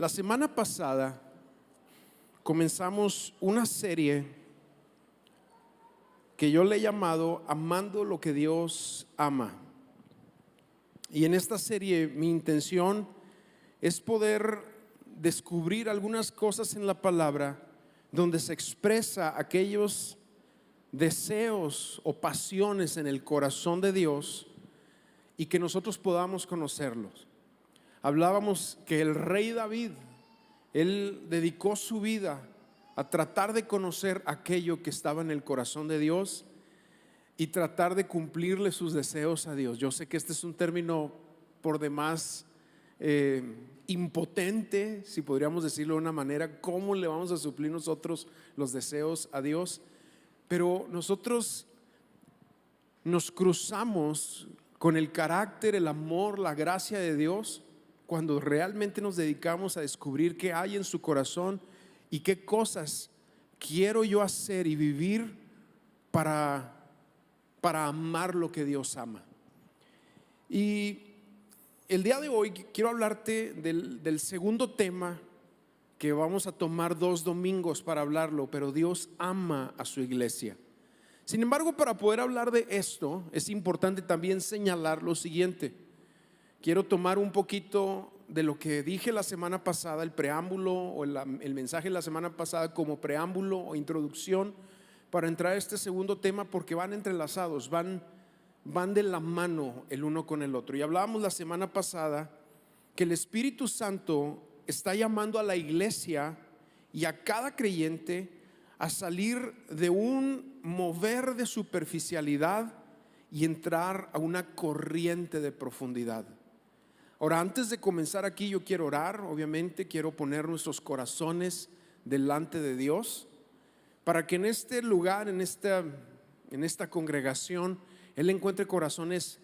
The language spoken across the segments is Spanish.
La semana pasada comenzamos una serie que yo le he llamado Amando lo que Dios ama. Y en esta serie mi intención es poder descubrir algunas cosas en la palabra donde se expresa aquellos deseos o pasiones en el corazón de Dios y que nosotros podamos conocerlos. Hablábamos que el rey David, él dedicó su vida a tratar de conocer aquello que estaba en el corazón de Dios y tratar de cumplirle sus deseos a Dios. Yo sé que este es un término por demás impotente, si podríamos decirlo de una manera. ¿Cómo le vamos a suplir nosotros los deseos a Dios? Pero nosotros nos cruzamos con el carácter, el amor, la gracia de Dios cuando realmente nos dedicamos a descubrir qué hay en su corazón y qué cosas quiero yo hacer y vivir para amar lo que Dios ama. Y el día de hoy quiero hablarte del segundo tema que vamos a tomar 2 domingos para hablarlo, pero Dios ama a su iglesia. Sin embargo, para poder hablar de esto es importante también señalar lo siguiente. Quiero tomar un poquito de lo que dije la semana pasada, el preámbulo o el mensaje de la semana pasada como preámbulo o introducción para entrar a este segundo tema, porque van entrelazados, van de la mano el uno con el otro. Y hablábamos la semana pasada que el Espíritu Santo está llamando a la iglesia y a cada creyente a salir de un mover de superficialidad y entrar a una corriente de profundidad. Ahora, antes de comenzar aquí, yo quiero orar. Obviamente quiero poner nuestros corazones delante de Dios para que en este lugar, en esta congregación, Él encuentre corazones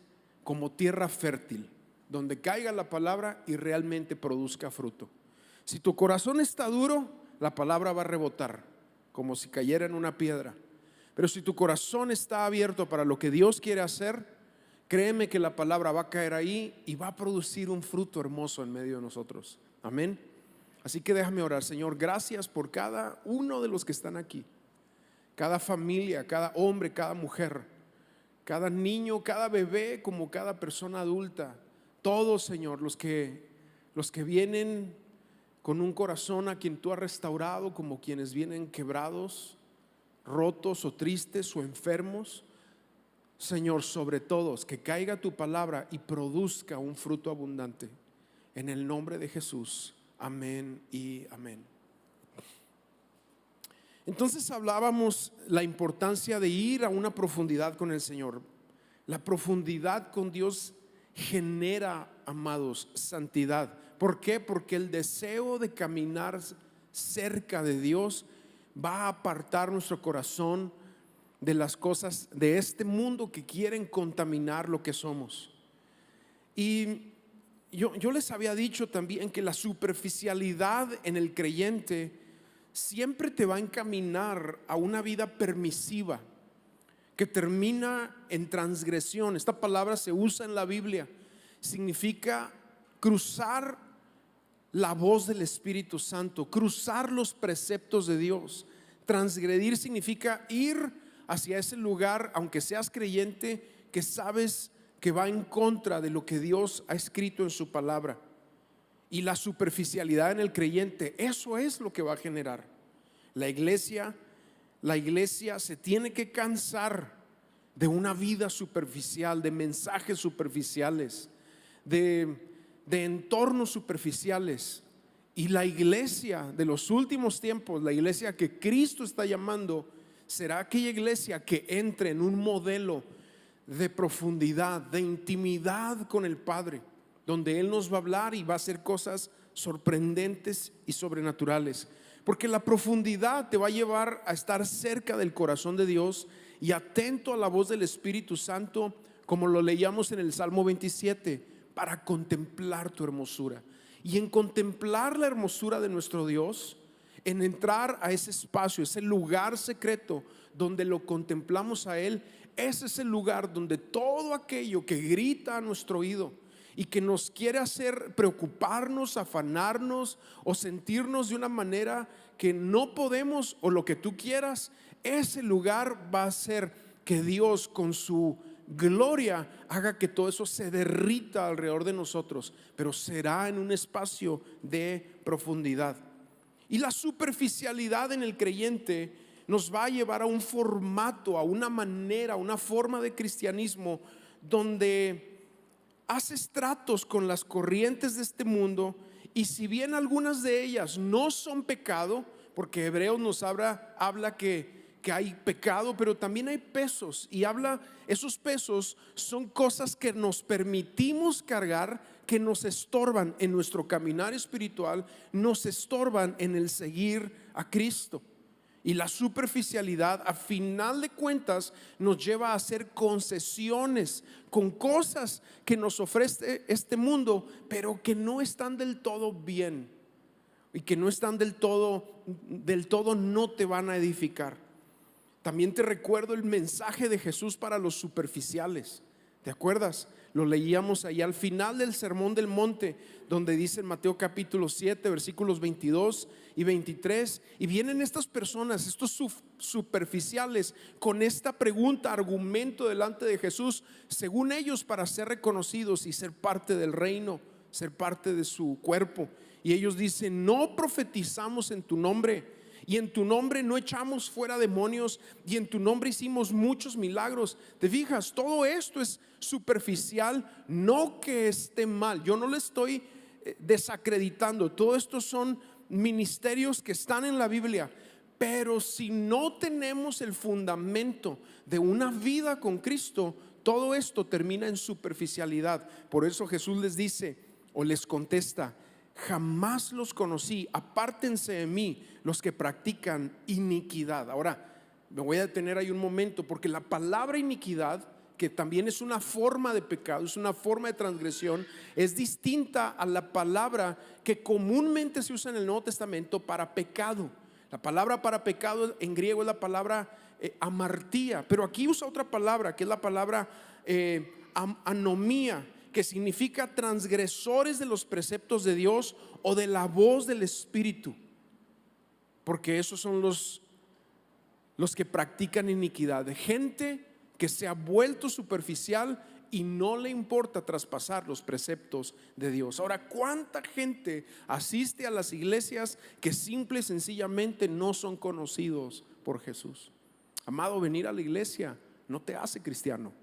como tierra fértil, donde caiga la palabra y realmente produzca fruto. Si tu corazón está duro, la palabra va a rebotar como si cayera en una piedra. Pero si tu corazón está abierto para lo que Dios quiere hacer, créeme que la palabra va a caer ahí y va a producir un fruto hermoso en medio de nosotros. Amén. Así que déjame orar. Señor, gracias por cada uno de los que están aquí, cada familia, cada hombre, cada mujer, cada niño, cada bebé, como cada persona adulta. Todos, Señor, los que vienen con un corazón a quien tú has restaurado, como quienes vienen quebrados, rotos o tristes o enfermos. Señor, sobre todos, que caiga tu palabra y produzca un fruto abundante. En el nombre de Jesús, amén y amén. Entonces hablábamos la importancia de ir a una profundidad con el Señor. La profundidad con Dios genera, amados, santidad. ¿Por qué? Porque el deseo de caminar cerca de Dios va a apartar nuestro corazón de las cosas de este mundo que quieren contaminar lo que somos. Y yo les había dicho también que la superficialidad en el creyente siempre te va a encaminar a una vida permisiva que termina en transgresión. Esta palabra se usa en la Biblia, significa cruzar la voz del Espíritu Santo, cruzar los preceptos de Dios. Transgredir significa ir hacia ese lugar, aunque seas creyente, que sabes que va en contra de lo que Dios ha escrito en su palabra. Y la superficialidad en el creyente, eso es lo que va a generar. La iglesia se tiene que cansar de una vida superficial, de mensajes superficiales, de entornos superficiales. Y la iglesia de los últimos tiempos, la iglesia que Cristo está llamando, será aquella iglesia que entre en un modelo de profundidad, de intimidad con el Padre, donde Él nos va a hablar y va a hacer cosas sorprendentes y sobrenaturales. Porque la profundidad te va a llevar a estar cerca del corazón de Dios y atento a la voz del Espíritu Santo, como lo leíamos en el Salmo 27, para contemplar tu hermosura. Y en contemplar la hermosura de nuestro Dios, en entrar a ese espacio, ese lugar secreto donde lo contemplamos a Él, ese es el lugar donde todo aquello que grita a nuestro oído y que nos quiere hacer preocuparnos, afanarnos o sentirnos de una manera que no podemos o lo que tú quieras, ese lugar va a hacer que Dios con su gloria haga que todo eso se derrita alrededor de nosotros, pero será en un espacio de profundidad. Y la superficialidad en el creyente nos va a llevar a un formato, a una manera, a una forma de cristianismo donde haces tratos con las corrientes de este mundo, y si bien algunas de ellas no son pecado, porque Hebreos nos habla que hay pecado, pero también hay pesos, y esos pesos son cosas que nos permitimos cargar, que nos estorban en nuestro caminar espiritual, nos estorban en el seguir a Cristo. Y la superficialidad, a final de cuentas, nos lleva a hacer concesiones con cosas que nos ofrece este mundo, pero que no están del todo bien, y que no están del todo no te van a edificar. También te recuerdo el mensaje de Jesús para los superficiales. ¿Te acuerdas? Lo leíamos ahí al final del Sermón del Monte, donde dice en Mateo capítulo 7, versículos 22 y 23. Y vienen estas personas, estos superficiales, con esta pregunta, argumento delante de Jesús, según ellos, para ser reconocidos y ser parte del reino, ser parte de su cuerpo. Y ellos dicen: no profetizamos en tu nombre, y en tu nombre no echamos fuera demonios, y en tu nombre hicimos muchos milagros. ¿Te fijas? Todo esto es superficial, no que esté mal. Yo no le estoy desacreditando. Todo esto son ministerios que están en la Biblia. Pero si no tenemos el fundamento de una vida con Cristo, todo esto termina en superficialidad. Por eso Jesús les dice, o les contesta: jamás los conocí, apártense de mí los que practican iniquidad. Ahora me voy a detener ahí un momento, porque la palabra iniquidad, que también es una forma de pecado, es una forma de transgresión, es distinta a la palabra que comúnmente se usa en el Nuevo Testamento para pecado. La palabra para pecado en griego es la palabra amartía, pero aquí usa otra palabra, que es la palabra anomía, que significa transgresores de los preceptos de Dios o de la voz del Espíritu, porque esos son los que practican iniquidad, de gente que se ha vuelto superficial y no le importa traspasar los preceptos de Dios. Ahora, ¿cuánta gente asiste a las iglesias que simple y sencillamente no son conocidos por Jesús? Amado, venir a la iglesia no te hace cristiano.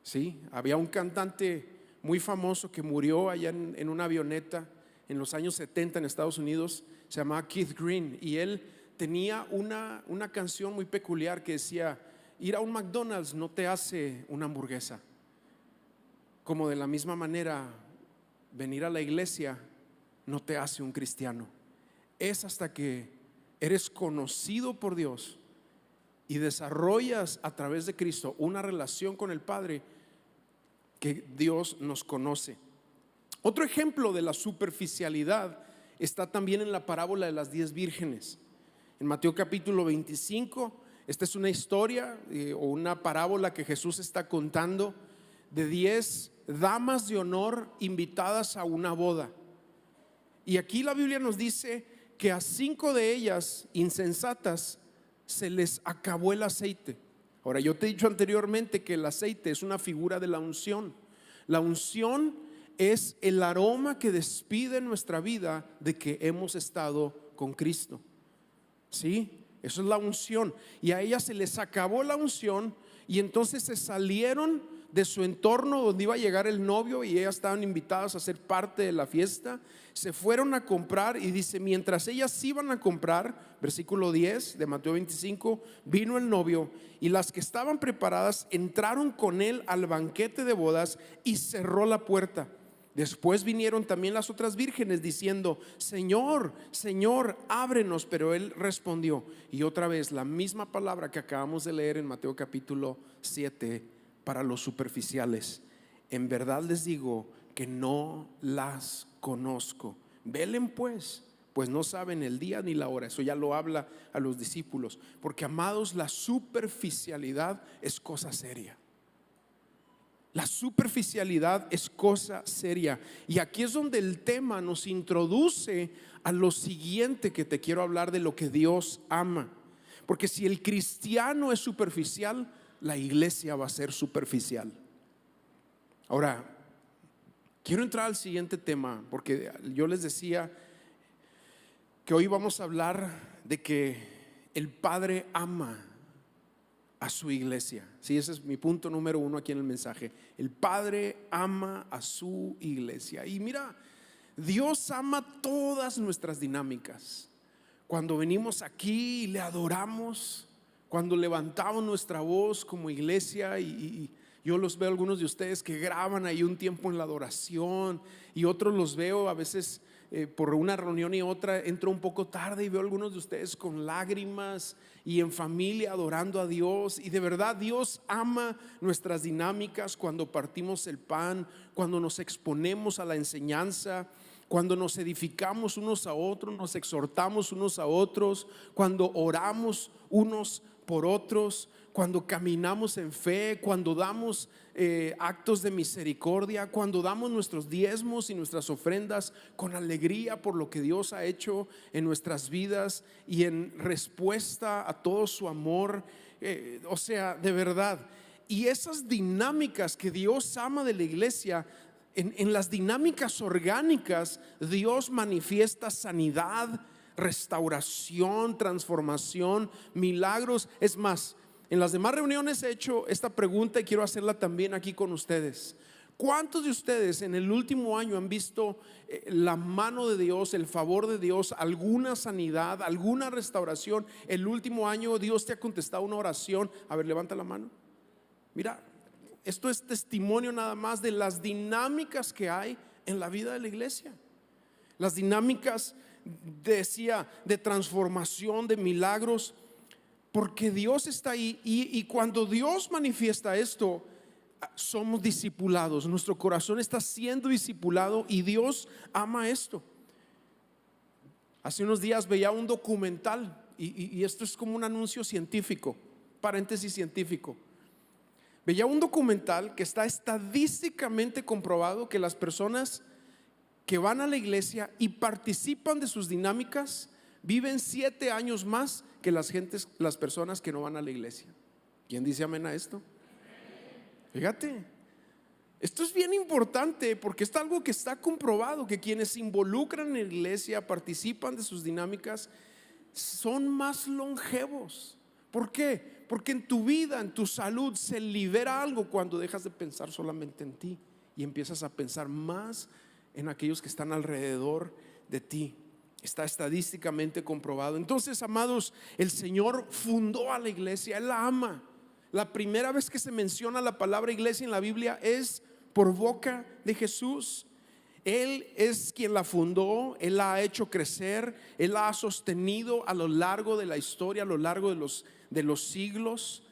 Sí, había un cantante muy famoso que murió allá en una avioneta en los años 70 en Estados Unidos, se llamaba Keith Green, y él tenía una canción muy peculiar que decía: ir a un McDonald's no te hace una hamburguesa. Como de la misma manera, venir a la iglesia no te hace un cristiano. Es hasta que eres conocido por Dios y desarrollas a través de Cristo una relación con el Padre que Dios nos conoce. Otro ejemplo de la superficialidad está también en la parábola de las 10 vírgenes. En Mateo capítulo 25, esta es una historia o una parábola que Jesús está contando de 10 damas de honor invitadas a una boda. Y aquí la Biblia nos dice que a 5 de ellas, insensatas, se les acabó el aceite. Ahora, yo te he dicho anteriormente que el aceite es una figura de la unción. La unción es el aroma que despide en nuestra vida de que hemos estado con Cristo. ¿Sí? Eso es la unción. Y a ellas se les acabó la unción, y entonces se salieron de su entorno donde iba a llegar el novio, y ellas estaban invitadas a ser parte de la fiesta. Se fueron a comprar, y dice: mientras ellas iban a comprar, versículo 10 de Mateo 25, vino el novio, y las que estaban preparadas entraron con él al banquete de bodas, y cerró la puerta. Después vinieron también las otras vírgenes diciendo: Señor, Señor, ábrenos. Pero él respondió, y otra vez la misma palabra que acabamos de leer en Mateo capítulo 7 para los superficiales: en verdad les digo que no las conozco. Velen pues no saben el día ni la hora. Eso ya lo habla a los discípulos, porque, amados, la superficialidad es cosa seria. La superficialidad es cosa seria. Y aquí es donde el tema nos introduce a lo siguiente que te quiero hablar, de lo que Dios ama. Porque si el cristiano es superficial, la iglesia va a ser superficial. Ahora, quiero entrar al siguiente tema, porque yo les decía que hoy vamos a hablar de que el Padre ama a su iglesia. Sí, ese es mi punto número 1 aquí en el mensaje. El Padre ama a su iglesia. Y mira, Dios ama todas nuestras dinámicas. Cuando venimos aquí y le adoramos, cuando levantamos nuestra voz como iglesia, y yo los veo, algunos de ustedes que graban ahí un tiempo en la adoración, y otros los veo a veces por una reunión y otra, entro un poco tarde y veo a algunos de ustedes con lágrimas y en familia adorando a Dios. Y de verdad Dios ama nuestras dinámicas, cuando partimos el pan, cuando nos exponemos a la enseñanza, cuando nos edificamos unos a otros, nos exhortamos unos a otros, cuando oramos unos por otros, cuando caminamos en fe, cuando damos actos de misericordia, cuando damos nuestros diezmos y nuestras ofrendas con alegría por lo que Dios ha hecho en nuestras vidas y en respuesta a todo su amor. O sea, de verdad. Y esas dinámicas que Dios ama de la iglesia, en las dinámicas orgánicas, Dios manifiesta sanidad, restauración, transformación, milagros. Es más, en las demás reuniones he hecho esta pregunta y quiero hacerla también aquí con ustedes. ¿Cuántos de ustedes en el último año han visto la mano de Dios, el favor de Dios, alguna sanidad, alguna restauración? El último año Dios te ha contestado una oración. A ver, levanta la mano. Mira, esto es testimonio nada más de las dinámicas que hay en la vida de la iglesia. Las dinámicas, decía, de transformación, de milagros, porque Dios está ahí. Y cuando Dios manifiesta esto, somos discipulados. Nuestro corazón está siendo discipulado y Dios ama esto. Hace unos días veía un documental y esto es como un anuncio científico, paréntesis científico. Veía un documental que está estadísticamente comprobado que las personas que van a la iglesia y participan de sus dinámicas viven 7 años más que las personas que no van a la iglesia. ¿Quién dice amén a esto? Fíjate, esto es bien importante porque es algo que está comprobado, que quienes se involucran en la iglesia, participan de sus dinámicas, son más longevos. ¿Por qué? Porque en tu vida, en tu salud, se libera algo cuando dejas de pensar solamente en ti y empiezas a pensar más en aquellos que están alrededor de ti. Está estadísticamente comprobado. Entonces, amados, el Señor fundó a la iglesia, Él la ama. La primera vez que se menciona la palabra iglesia en la Biblia es por boca de Jesús. Él es quien la fundó, Él la ha hecho crecer, Él la ha sostenido a lo largo de la historia, a lo largo de los siglos.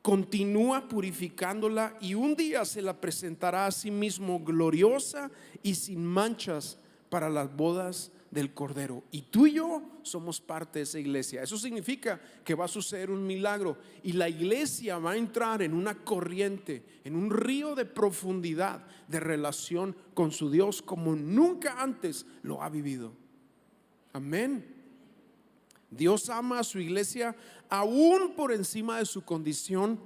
Continúa purificándola y un día se la presentará a sí mismo gloriosa y sin manchas para las bodas del Cordero. Y tú y yo somos parte de esa iglesia. Eso significa que va a suceder un milagro y la iglesia va a entrar en una corriente, en un río de profundidad de relación con su Dios como nunca antes lo ha vivido. Amén. Dios ama a su iglesia aún por encima de su condición,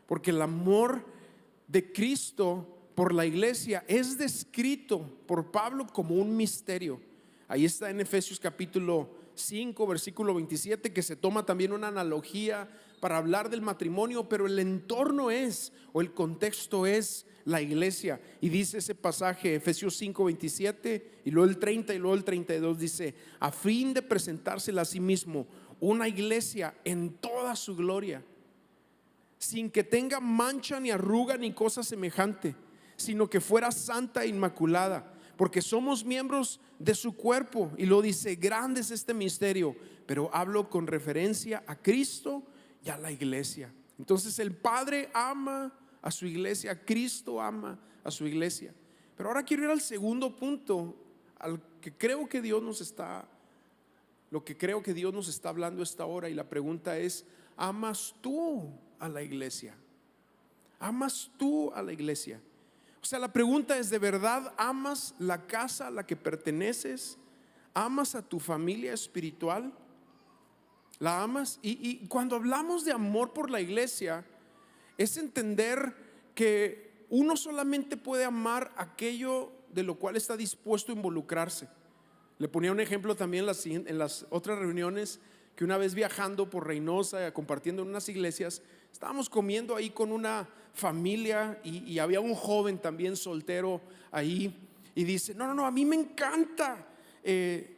porque el amor de Cristo por la iglesia es descrito por Pablo como un misterio. Ahí está en Efesios capítulo 5 versículo 27, que se toma también una analogía para hablar del matrimonio, pero el entorno es, o el contexto es la iglesia. Y dice ese pasaje, Efesios 5, 27, y luego el 30 y luego el 32, dice: a fin de presentársela a sí mismo una iglesia en toda su gloria, sin que tenga mancha ni arruga ni cosa semejante, sino que fuera santa e inmaculada. Porque somos miembros de su cuerpo. Y lo dice, grande es este misterio, pero hablo con referencia a Cristo y a la iglesia. Entonces el Padre ama a su iglesia, Cristo ama a su iglesia. Pero ahora quiero ir al segundo punto, al que creo que Dios nos está, lo que creo que Dios nos está hablando esta hora. Y la pregunta es: ¿amas tú a la iglesia? ¿Amas tú a la iglesia? O sea, la pregunta es, ¿de verdad amas la casa a la que perteneces? ¿Amas a tu familia espiritual? ¿La amas? Y cuando hablamos de amor por la iglesia, es entender que uno solamente puede amar aquello de lo cual está dispuesto a involucrarse. Le ponía un ejemplo también en las otras reuniones, que una vez viajando por Reynosa, compartiendo en unas iglesias, estábamos comiendo ahí con una familia y había un joven también soltero ahí, y dice, no, a mí me encanta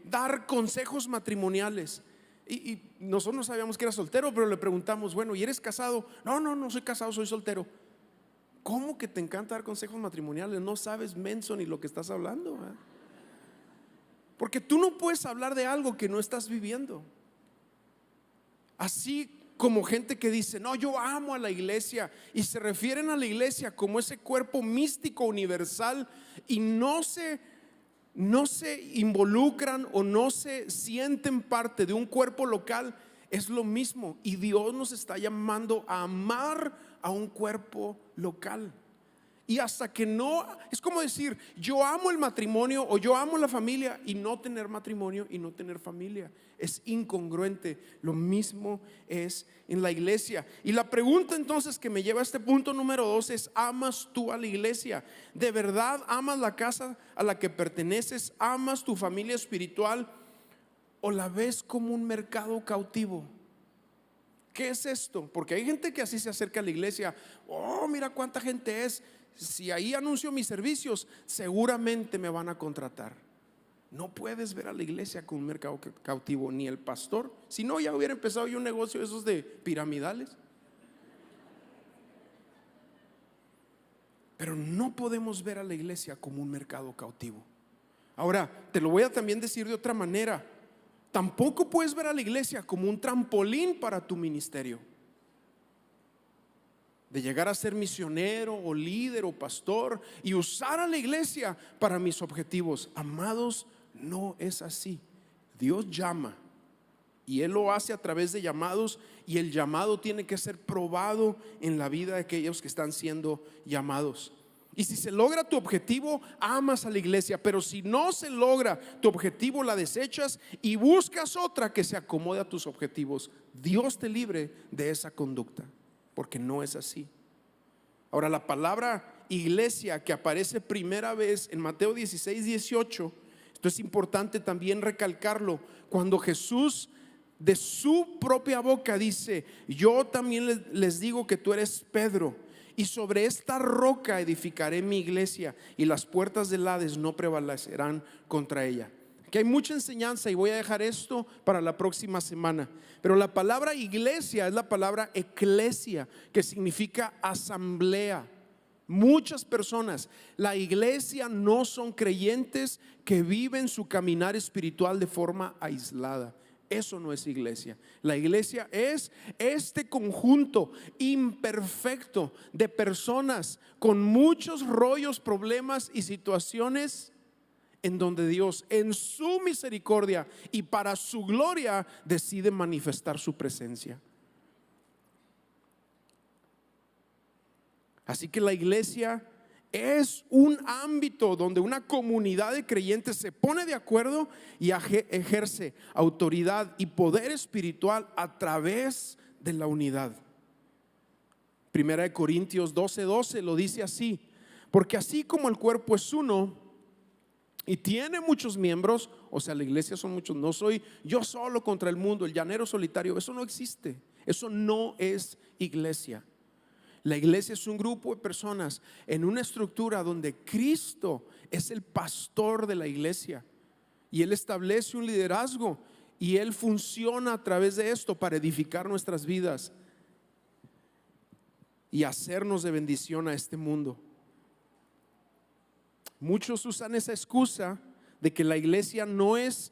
dar consejos matrimoniales. Y nosotros no sabíamos que era soltero, pero le preguntamos, bueno, ¿y eres casado? No soy casado, soy soltero. ¿Cómo que te encanta dar consejos matrimoniales? No sabes, menso, ni lo que estás hablando, ¿eh? Porque tú no puedes hablar de algo que no estás viviendo. Así como gente que dice, no, yo amo a la iglesia, y se refieren a la iglesia como ese cuerpo místico universal, y no se involucran o no se sienten parte de un cuerpo local. Es lo mismo, y Dios nos está llamando a amar a un cuerpo local. Y hasta que no, es como decir, yo amo el matrimonio o yo amo la familia, y no tener matrimonio y no tener familia. Es incongruente. Lo mismo es en la iglesia. Y la pregunta entonces que me lleva a este punto número 2 es, ¿amas tú a la iglesia? ¿De verdad amas la casa a la que perteneces? ¿Amas tu familia espiritual? ¿O la ves como un mercado cautivo? ¿Qué es esto? Porque hay gente que así se acerca a la iglesia. Oh, mira cuánta gente es. Si ahí anuncio mis servicios, seguramente me van a contratar. No puedes ver a la iglesia como un mercado cautivo, ni el pastor. Si no, ya hubiera empezado yo un negocio de esos de piramidales. Pero no podemos ver a la iglesia como un mercado cautivo. Ahora, te lo voy a también decir de otra manera. Tampoco puedes ver a la iglesia como un trampolín para tu ministerio, de llegar a ser misionero o líder o pastor y usar a la iglesia para mis objetivos. Amados, no es así. Dios llama y Él lo hace a través de llamados, y el llamado tiene que ser probado en la vida de aquellos que están siendo llamados. Y si se logra tu objetivo, amas a la iglesia. Pero si no se logra tu objetivo, la desechas y buscas otra que se acomode a tus objetivos. Dios te libre de esa conducta, porque no es así. Ahora, la palabra iglesia que aparece primera vez en Mateo 16:18, esto es importante también recalcarlo, cuando Jesús de su propia boca dice, yo también les digo que tú eres Pedro, y sobre esta roca edificaré mi iglesia, y las puertas del Hades no prevalecerán contra ella. Aquí hay mucha enseñanza y voy a dejar esto para la próxima semana. Pero la palabra iglesia es la palabra eclesia, que significa asamblea. Muchas personas, la iglesia no son creyentes que viven su caminar espiritual de forma aislada. Eso no es iglesia. La iglesia es este conjunto imperfecto de personas con muchos rollos, problemas y situaciones, en donde Dios, en su misericordia y para su gloria, decide manifestar su presencia. Así que la iglesia es un ámbito donde una comunidad de creyentes se pone de acuerdo y ejerce autoridad y poder espiritual a través de la unidad. Primera de Corintios 12:12 lo dice así: porque así como el cuerpo es uno y tiene muchos miembros, o sea, la iglesia son muchos, no soy yo solo contra el mundo, el llanero solitario, eso no existe, eso no es iglesia. La iglesia es un grupo de personas en una estructura donde Cristo es el pastor de la iglesia, y Él establece un liderazgo, y Él funciona a través de esto para edificar nuestras vidas y hacernos de bendición a este mundo. Muchos usan esa excusa de que la iglesia no es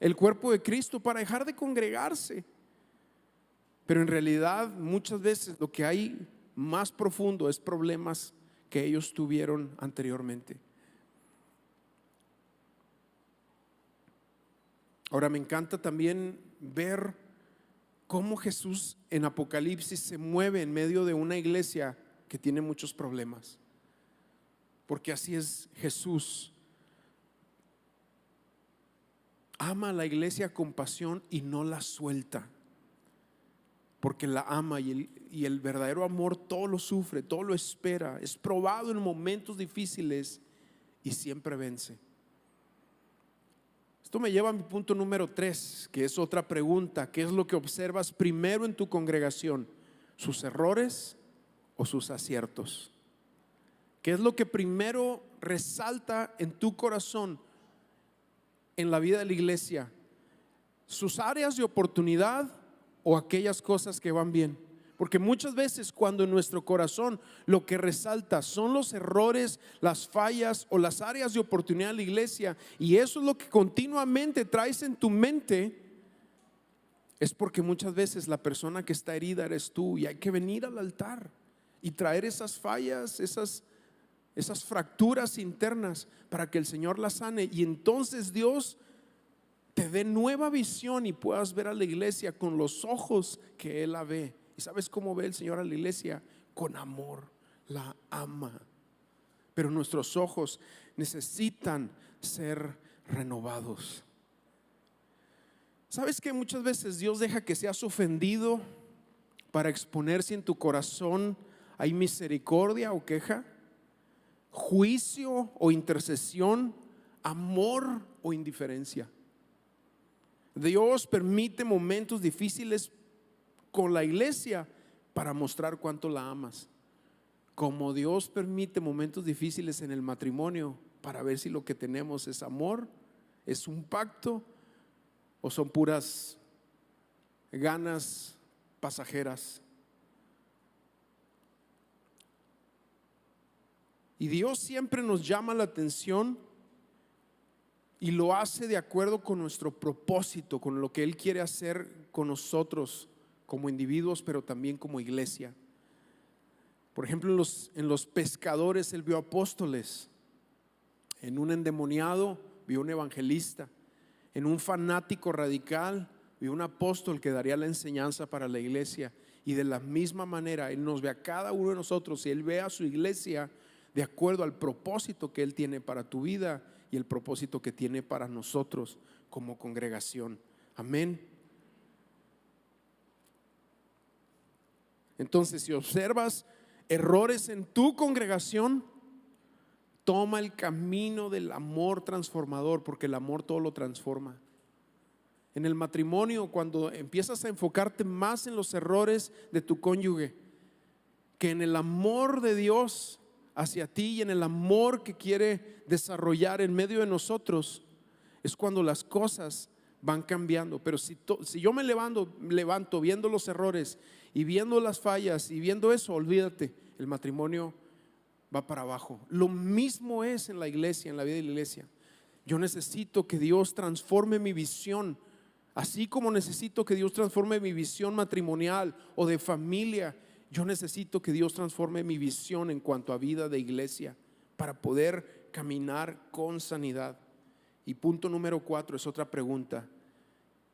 el cuerpo de Cristo para dejar de congregarse. Pero en realidad muchas veces lo que hay más profundo es problemas que ellos tuvieron anteriormente. Ahora, me encanta también ver cómo Jesús en Apocalipsis se mueve en medio de una iglesia que tiene muchos problemas. Porque así es Jesús. Ama a la iglesia con pasión y no la suelta, porque la ama, y el verdadero amor todo lo sufre, todo lo espera, es probado en momentos difíciles y siempre vence. Esto me lleva a mi punto número 3, que es otra pregunta: ¿qué es lo que observas primero en tu congregación? ¿Sus errores o sus aciertos? ¿Qué es lo que primero resalta en tu corazón en la vida de la iglesia? ¿Sus áreas de oportunidad o aquellas cosas que van bien? Porque muchas veces cuando en nuestro corazón lo que resalta son los errores, las fallas o las áreas de oportunidad de la iglesia, y eso es lo que continuamente traes en tu mente, es porque muchas veces la persona que está herida eres tú, y hay que venir al altar y traer esas fallas, esas fracturas internas, para que el Señor las sane, y entonces Dios te dé nueva visión y puedas ver a la iglesia con los ojos que Él la ve. ¿Y sabes cómo ve el Señor a la iglesia? Con amor, la ama. Pero nuestros ojos necesitan ser renovados. ¿Sabes que muchas veces Dios deja que seas ofendido para exponer si en tu corazón hay misericordia o queja, juicio o intercesión, amor o indiferencia? Dios permite momentos difíciles con la iglesia para mostrar cuánto la amas, como Dios permite momentos difíciles en el matrimonio para ver si lo que tenemos es amor, es un pacto o son puras ganas pasajeras. Y Dios siempre nos llama la atención y lo hace de acuerdo con nuestro propósito, con lo que Él quiere hacer con nosotros como individuos, pero también como iglesia. Por ejemplo, en los pescadores Él vio apóstoles, en un endemoniado vio un evangelista, en un fanático radical vio un apóstol que daría la enseñanza para la iglesia. Y de la misma manera Él nos ve a cada uno de nosotros, y Él ve a su iglesia de acuerdo al propósito que Él tiene para tu vida y el propósito que tiene para nosotros como congregación. Amén. Entonces, si observas errores en tu congregación, toma el camino del amor transformador, porque el amor todo lo transforma. En el matrimonio, cuando empiezas a enfocarte más en los errores de tu cónyuge que en el amor de Dios hacia ti y en el amor que quiere desarrollar en medio de nosotros, es cuando las cosas van cambiando. Pero si yo me levanto viendo los errores y viendo las fallas y viendo eso, olvídate, el matrimonio va para abajo. Lo mismo es en la iglesia, en la vida de la iglesia. Yo necesito que Dios transforme mi visión, así como necesito que Dios transforme mi visión matrimonial o de familia. Yo necesito que Dios transforme mi visión en cuanto a vida de iglesia para poder caminar con sanidad. Y punto número 4 es otra pregunta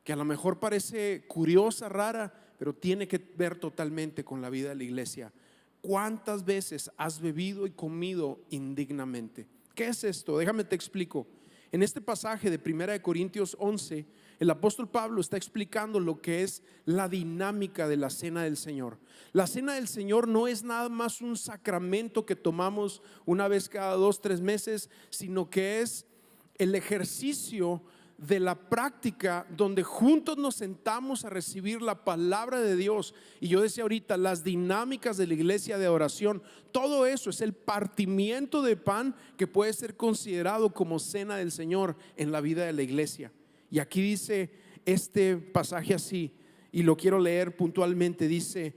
que a lo mejor parece curiosa, rara, pero tiene que ver totalmente con la vida de la iglesia. ¿Cuántas veces has bebido y comido indignamente? ¿Qué es esto? Déjame te explico. En este pasaje de 1 Corintios 11, el apóstol Pablo está explicando lo que es la dinámica de la cena del Señor. La cena del Señor no es nada más un sacramento que tomamos una vez cada 2-3 meses, sino que es el ejercicio de la práctica donde juntos nos sentamos a recibir la palabra de Dios. Y yo decía ahorita, las dinámicas de la iglesia de oración, todo eso es el partimiento de pan que puede ser considerado como cena del Señor en la vida de la iglesia. Y aquí dice este pasaje así, y lo quiero leer puntualmente. Dice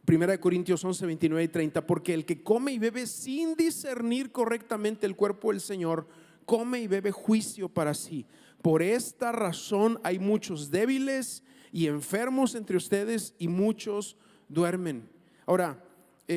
1 Corintios 11, 29 y 30: porque el que come y bebe sin discernir correctamente el cuerpo del Señor, come y bebe juicio para sí. Por esta razón hay muchos débiles y enfermos entre ustedes, y muchos duermen. Ahora,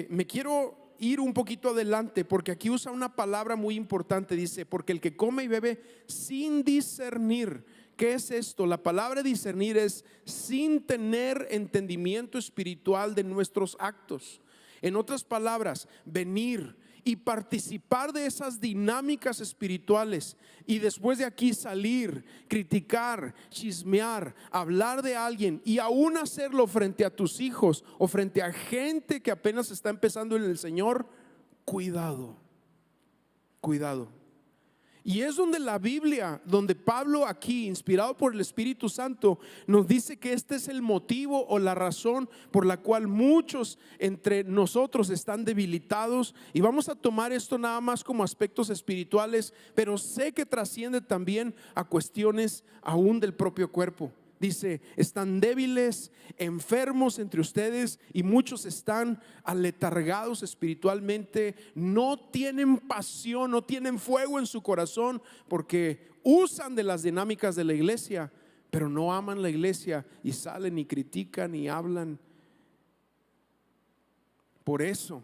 me quiero ir un poquito adelante, porque aquí usa una palabra muy importante. Dice, porque el que come y bebe sin discernir. ¿Qué es esto? La palabra discernir es sin tener entendimiento espiritual de nuestros actos. En otras palabras, venir y participar de esas dinámicas espirituales y después de aquí salir, criticar, chismear, hablar de alguien y aún hacerlo frente a tus hijos o frente a gente que apenas está empezando en el Señor. Cuidado, cuidado. Y es donde la Biblia, donde Pablo aquí, inspirado por el Espíritu Santo, nos dice que este es el motivo o la razón por la cual muchos entre nosotros están debilitados. Y vamos a tomar esto nada más como aspectos espirituales, pero sé que trasciende también a cuestiones aún del propio cuerpo. Dice, están débiles, enfermos entre ustedes y muchos están aletargados espiritualmente, no tienen pasión, no tienen fuego en su corazón porque usan de las dinámicas de la iglesia, pero no aman la iglesia y salen y critican y hablan. Por eso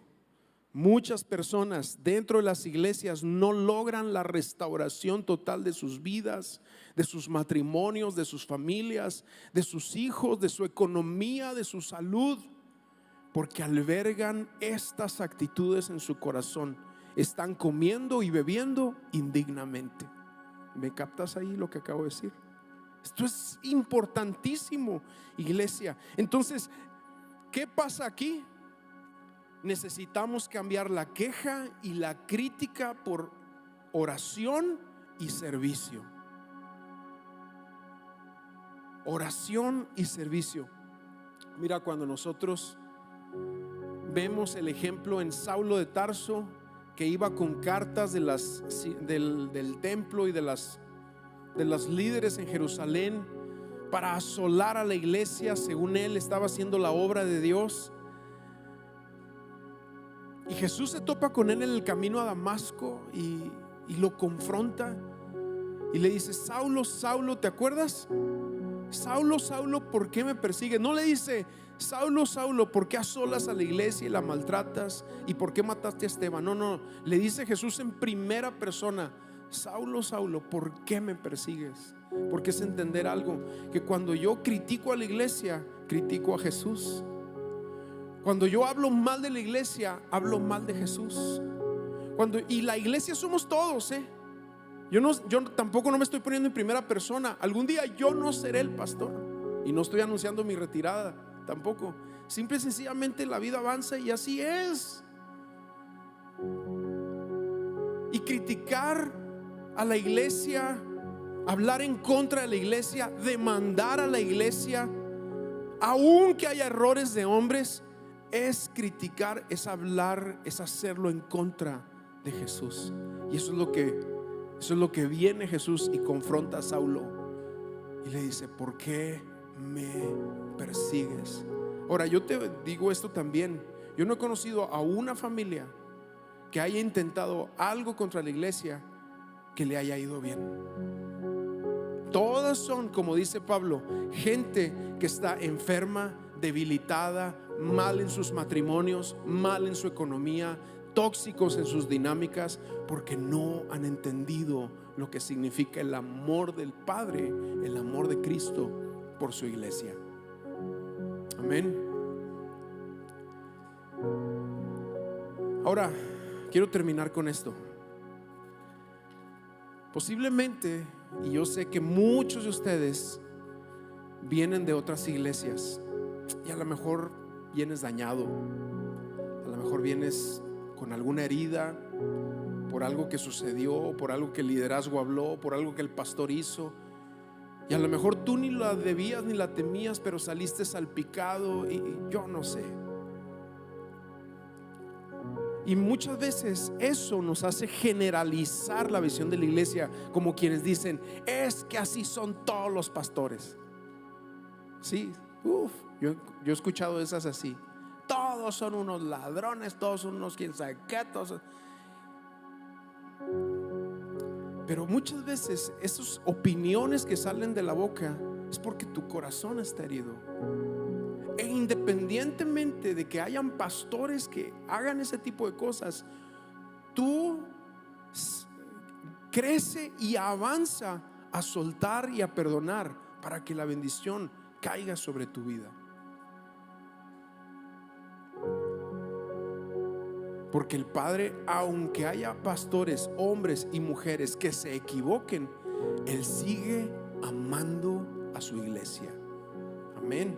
muchas personas dentro de las iglesias no logran la restauración total de sus vidas, de sus matrimonios, de sus familias, de sus hijos, de su economía, de su salud, porque albergan estas actitudes en su corazón. Están comiendo y bebiendo indignamente. ¿Me captas ahí lo que acabo de decir? Esto es importantísimo, iglesia. Entonces, ¿qué pasa aquí? Necesitamos cambiar la queja y la crítica por oración y servicio. Oración y servicio. Mira, cuando nosotros vemos el ejemplo en Saulo de Tarso, que iba con cartas del templo y de las líderes en Jerusalén para asolar a la iglesia, según él estaba haciendo la obra de Dios. Y Jesús se topa con él en el camino a Damasco y lo confronta y le dice: Saulo, Saulo, ¿te acuerdas? Saulo, Saulo, ¿por qué me persigues? No le dice: Saulo, Saulo, ¿por qué asolas a la iglesia y la maltratas? ¿Y por qué mataste a Esteban? No, le dice Jesús en primera persona: Saulo, Saulo, ¿por qué me persigues? Porque es entender algo, que cuando yo critico a la iglesia, critico a Jesús. Cuando yo hablo mal de la iglesia, hablo mal de Jesús. Y la iglesia somos todos, Yo tampoco no me estoy poniendo en primera persona. Algún día yo no seré el pastor y no estoy anunciando mi retirada tampoco. Simple y sencillamente la vida avanza y así es. Y criticar a la iglesia, hablar en contra de la iglesia, demandar a la iglesia, aunque haya errores de hombres, es criticar, es hablar, es hacerlo en contra de Jesús. Y eso es lo que viene Jesús y confronta a Saulo y le dice: ¿por qué me persigues? Ahora, yo te digo esto también. Yo no he conocido a una familia que haya intentado algo contra la iglesia que le haya ido bien. Todas son, como dice Pablo, gente que está enferma, debilitada, mal en sus matrimonios, mal en su economía, tóxicos en sus dinámicas, porque no han entendido lo que significa el amor del Padre, el amor de Cristo por su iglesia. Amén. Ahora quiero terminar con esto. Posiblemente, y yo sé que muchos de ustedes vienen de otras iglesias y a lo mejor vienes dañado, a lo mejor vienes con alguna herida por algo que sucedió, por algo que el liderazgo habló, por algo que el pastor hizo, y a lo mejor tú ni la debías ni la temías, pero saliste salpicado y yo no sé. Y muchas veces eso nos hace generalizar la visión de la iglesia, como quienes dicen: es que así son todos los pastores. Sí, yo he escuchado esas así: todos son unos ladrones, todos son unos quién sabe qué, todos. Pero muchas veces esas opiniones que salen de la boca es porque tu corazón está herido. E independientemente de que hayan pastores que hagan ese tipo de cosas, tú crece y avanza a soltar y a perdonar para que la bendición caiga sobre tu vida. Porque el Padre, aunque haya pastores, hombres y mujeres que se equivoquen, Él sigue amando a su iglesia. Amén.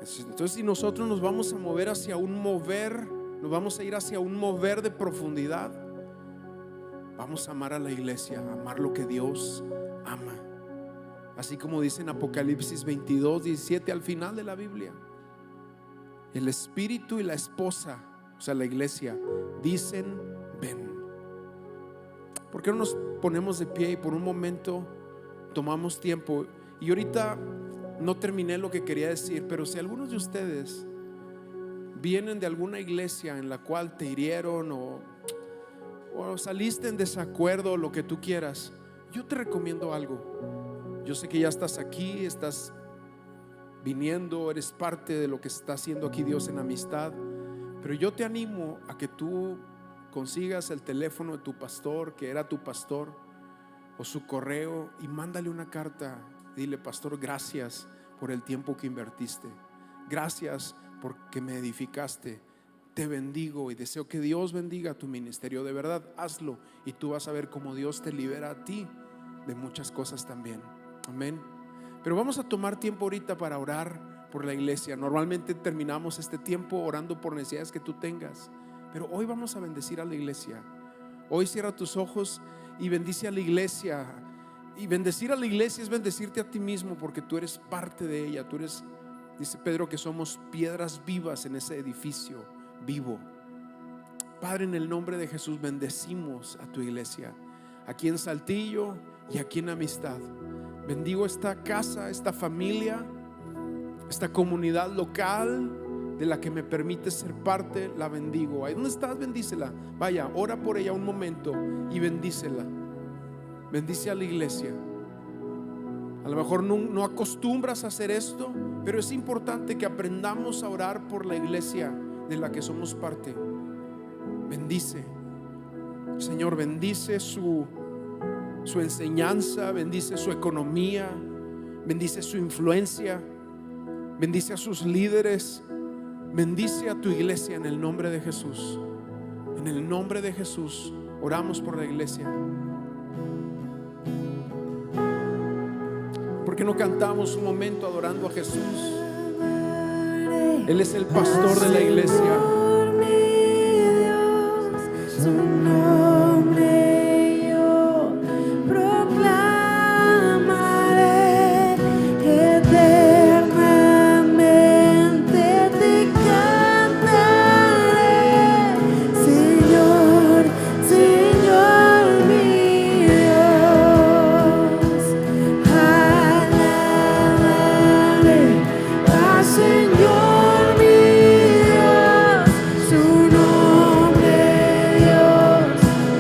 Entonces, si nosotros nos vamos a mover hacia un mover, nos vamos a ir hacia un mover de profundidad, vamos a amar a la iglesia, a amar lo que Dios ama. Así como dice en Apocalipsis 22:17 al final de la Biblia, el espíritu y la esposa, o sea la iglesia, dicen ven. ¿Por qué no nos ponemos de pie y por un momento tomamos tiempo? Y ahorita no terminé lo que quería decir, pero si algunos de ustedes vienen de alguna iglesia en la cual te hirieron o saliste en desacuerdo, lo que tú quieras, yo te recomiendo algo. Yo sé que ya estás aquí, estás viniendo, eres parte de lo que está haciendo aquí Dios en amistad, pero yo te animo a que tú consigas el teléfono de tu pastor, que era tu pastor, o su correo, y mándale una carta. Dile: pastor, gracias por el tiempo que invertiste, gracias porque me edificaste, te bendigo y deseo que Dios bendiga tu ministerio. De verdad, hazlo y tú vas a ver cómo Dios te libera a ti de muchas cosas también. Amén. Pero vamos a tomar tiempo ahorita para orar por la iglesia. Normalmente terminamos este tiempo orando por necesidades que tú tengas, pero hoy vamos a bendecir a la iglesia. Hoy cierra tus ojos y bendice a la iglesia. Y bendecir a la iglesia es bendecirte a ti mismo, porque tú eres parte de ella. Tú eres, dice Pedro, que somos piedras vivas en ese edificio vivo. Padre, en el nombre de Jesús bendecimos a tu iglesia aquí en Saltillo y aquí en Amistad. Bendigo esta casa, esta familia, esta comunidad local de la que me permite ser parte. La bendigo. Ahí donde estás, bendícela. Vaya, ora por ella un momento y bendícela. Bendice a la iglesia. A lo mejor no acostumbras a hacer esto, pero es importante que aprendamos a orar por la iglesia de la que somos parte. Bendice, Señor, bendice su enseñanza, bendice su economía, bendice su influencia, bendice a sus líderes, bendice a tu iglesia en el nombre de Jesús. En el nombre de Jesús oramos por la iglesia. ¿Por qué no cantamos un momento adorando a Jesús? Él es el pastor de la iglesia. Su nombre yo proclamaré, eternamente te cantaré, Señor, Señor mi Dios. Alabaré al Señor mi Dios, su nombre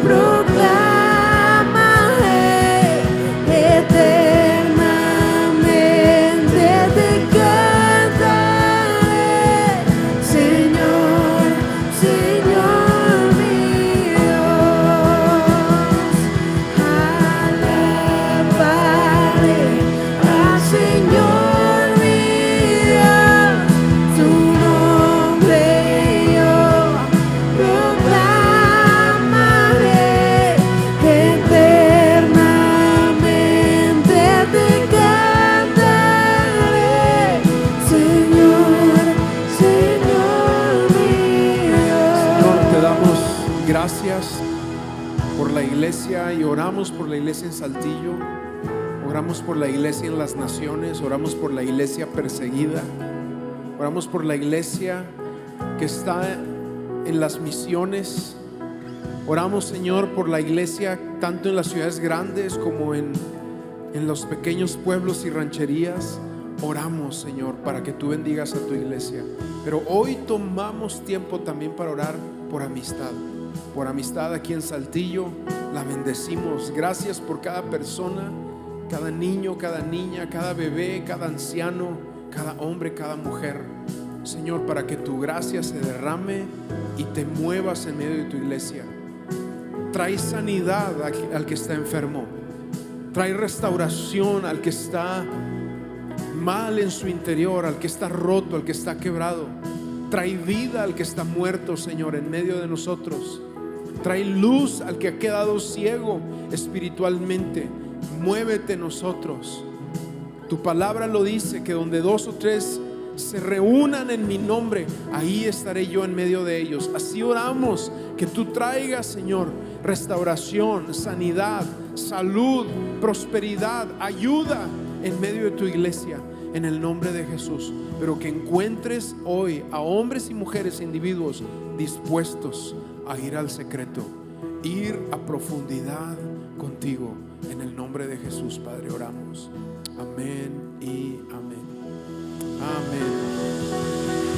proclamaré, eternamente te cantaré, Señor, Señor mi Dios. Alabaré al Señor mi Dios, su nombre yo proclamaré, eternamente te cantaré, Señor, Señor mi Dios. Señor, te damos gracias por la iglesia y oramos por la iglesia en Saltillo. Oramos por la iglesia en las naciones. Oramos por la iglesia perseguida. Oramos por la iglesia que está en las misiones. Oramos, Señor, por la iglesia tanto en las ciudades grandes como en los pequeños pueblos y rancherías. Oramos, Señor, para que tú bendigas a tu iglesia. Pero hoy tomamos tiempo también para orar por amistad. Por amistad aquí en Saltillo, la bendecimos. Gracias por cada persona, cada niño, cada niña, cada bebé, cada anciano, cada hombre, cada mujer. Señor, para que tu gracia se derrame y te muevas en medio de tu iglesia. Trae sanidad al que está enfermo. Trae restauración al que está mal en su interior, al que está roto, al que está quebrado. Trae vida al que está muerto, Señor, en medio de nosotros. Trae luz al que ha quedado ciego espiritualmente. Muévete en nosotros. Tu palabra lo dice, que donde 2 o 3 se reúnan en mi nombre, ahí estaré yo en medio de ellos. Así oramos, que tú traigas, Señor, restauración, sanidad, salud, prosperidad, ayuda en medio de tu iglesia, en el nombre de Jesús. Pero que encuentres hoy a hombres y mujeres, individuos dispuestos a ir al secreto, ir a profundidad contigo. En el nombre de Jesús, Padre, oramos. Amén y amén. Amén.